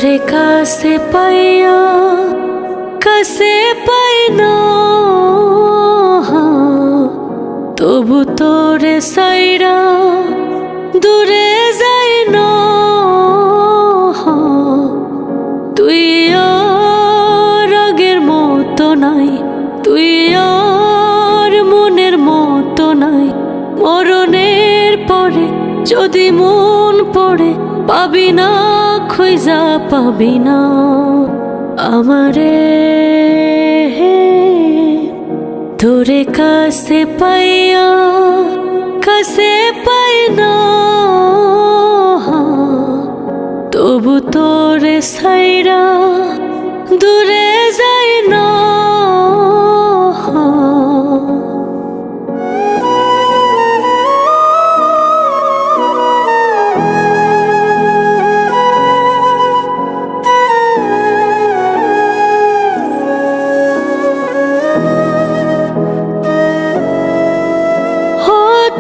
তোরে কাছে পাইয়া কাছে পাই না, তবু তোরে সাইরা দূরে যাই না। তুই আর আগের মতো নাই, তুই আর মনের মতো নাই। মরণের পরে যদি মন পড়ে পাবি না, খুঁজা পাবি না আমারে। তোরে কাছে পাইয়া কাছে পাই না, তবু তোরে সাইরা দূরে যাই না।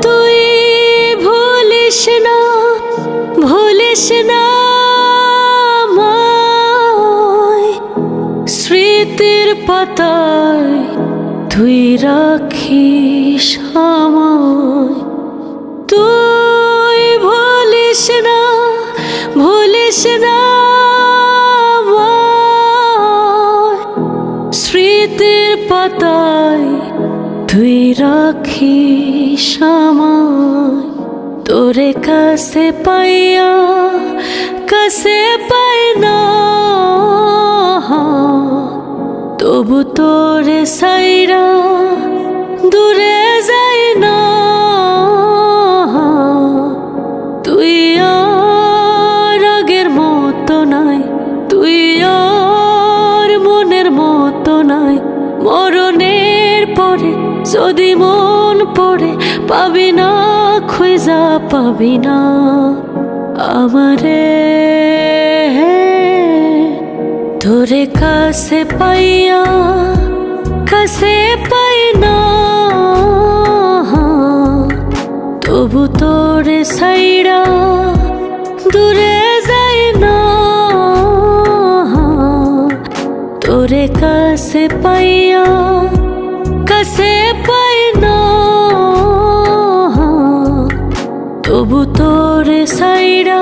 তুই ভুলিস না, ভুলিস না আমায়, স্মৃতির পাতায় তুই রাখিস আমায়। তুই ভুলিস না, ভুলিস না আমায়, স্মৃতির পাতায় তুই রাখিস আমায়। তোরে কাছে পাইয়া কাছে পাই না, তবু তোরে সাইরা দূরে যাই না। তুই আর আগের মতো নাই, তুই আর মনের মতো নাই। মরণের পরে যদি মন পড়ে পাবি না, খুঁজা পাবি না আমারে। তোরে কাছে পাইয়া কাছে পাই না, তবু তোরে সাইরা দূরে যাই না। তোরে কাছে পাইয়া কাছে পাই না, তবু তোরে সাইরা